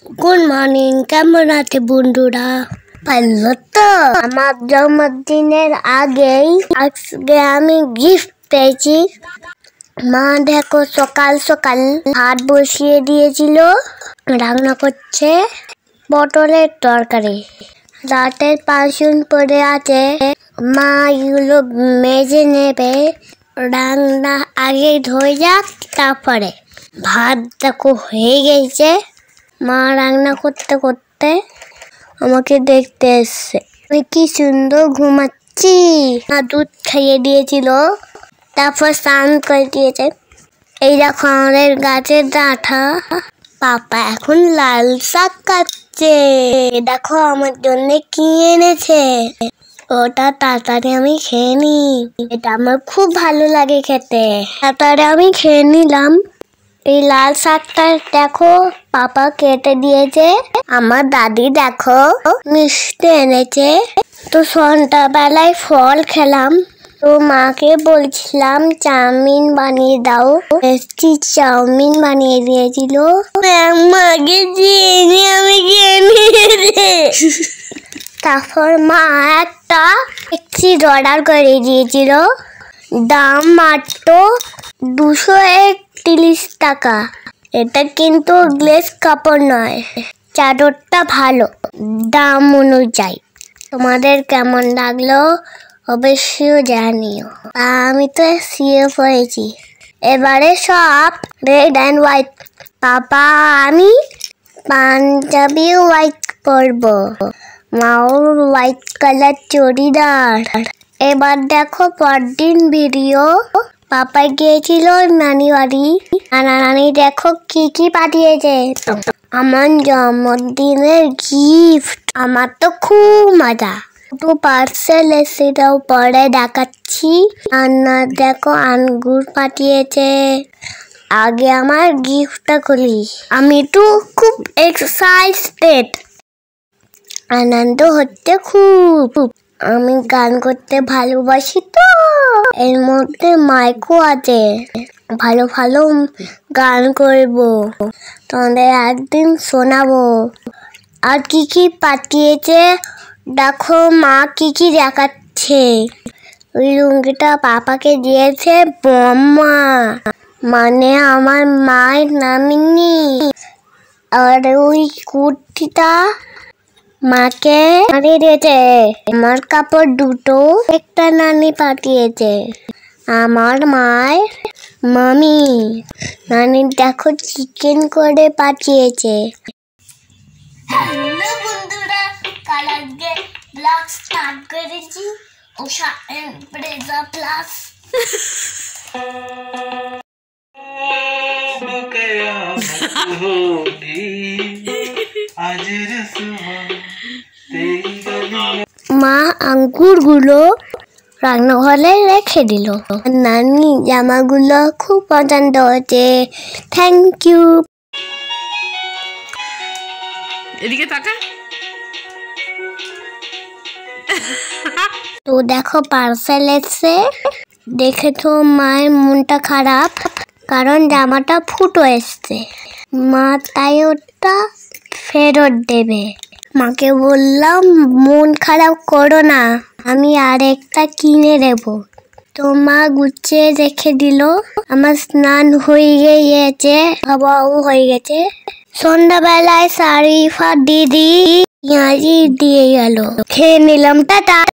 Good morning, কেমন আছে বন্ধুরা? ভালো তো? আমার জন্মদিনের আগেই আজকে আমি গিফট পেয়েছি। মা দেখো সকাল সকাল ভাত বসিয়ে দিয়েছিল, রান্না করছে পটলের তরকারি। রাতের বাসন পড়ে আছে, মা এগুলো মেজে নেবে। রান্না আগে ধুয়ে যাক, তারপরে ভাত দেখো হয়ে গেছে। মা রান্না করতে করতে আমাকে দেখতে এসছে। আমি কি সুন্দর ঘুমাচ্ছি। মা দুধ খাইয়ে দিয়েছিল, তারপর স্নান করে দিয়েছে। এই দেখো আমাদের গাছের ডাঁটা। পাপা এখন লাল শাক কাটছে। দেখো আমার জন্য কি এনেছে। ওটা তাড়াতাড়ি আমি খেয়ে নি। এটা আমার খুব ভালো লাগে খেতে। তাড়াতাড়ি আমি খেয়ে নিলাম। এই লাল শাকটা দেখো পাপা কেটে দিয়েছে। আমার দাদি দেখো মিষ্টি এনেছে। তো সন্ধ্যাবেলায় ফল খেলাম। তো মাকে বলছিলাম চাউমিন বানিয়ে দাও। চাউমিন বানিয়ে দিয়েছিল। মাকে আমি খেয়ে নিয়েছি। তারপর মা একটা মিক্সির অর্ডার করে দিয়েছিল। দাম মাত্র 231 টাকা। এটা কিন্তু গ্লেজ কাপড় নয়, চাদরটা ভালো দাম অনুযায়ী। তোমাদের কেমন লাগলো অবশ্যই জানিও। আমি তো শুয়ে পড়েছি। এবারে সব রেড অ্যান্ড হোয়াইট। পাপা আমি পাঞ্জাবি হোয়াইট পরবো, মাও হোয়াইট কালার চুড়িদার। এবার দেখো পরদিন ভিডিও। পাপা গিয়েছিল নানি বাড়ি। নানি দেখো কি কি পাঠিয়েছে। আমার জন্মদিনের গিফট। আমার তো খুব মজা। তো পার্সেল এসেটাও পরে দেখাচ্ছি। না দেখো আঙ্গুর পাঠিয়েছে। আগে আমার গিফটটা খুলি। আমি তো খুব এক্সাইটেড, আনন্দ হচ্ছে খুব। আমি গান করতে ভালোবাসি তো, এর মধ্যে মাইকও আছে। ভালো ভালো গান করবো, তোমাদের একদিন শোনাবো। আর কি কি পাঠিয়েছে দেখো, মা কি কি দেখাচ্ছে। ওই লুঙ্গিটা পাপাকে দিয়েছে বম্মা, মানে আমার মায়ের নামিনি। আর ওই কুর্তিটা মাকে আনিয়ে দিয়েছে। আমার কাপড় দুটো একটা নানি পাঠিয়েছে। আমার মায়ের মামি নানি দেখো চিকেন করে পাঠিয়েছে। হ্যালো বন্ধুরা, কাল আগে ব্লগ স্টার্ট করেছি উষা এন্ড ব্রেজা প্লাস। মা আঙ্গুরগুলো রান্নাঘরে রেখে দিল। নানি জামাগুলো খুব পছন্দ হয়েছে। Thank you. এদিকে তাকা। তো দেখো পার্সেল এসছে। দেখে তো মায়ের মনটা খারাপ, কারণ জামাটা ফুটো এসছে। মা তাই ওটা ফেরত দেবে। মাকে বললাম মন খারাপ করো না, আমি আরেকটা কিনে দেবো। তো মা গুছিয়ে রেখে দিল। আমার স্নান হয়ে গিয়েছে, খাওয়াও হয়ে গেছে। সন্ধ্যাবেলায় শারিফা দিদি পেঁয়াজি দিয়ে গেল, খেয়ে নিলাম। টাটা।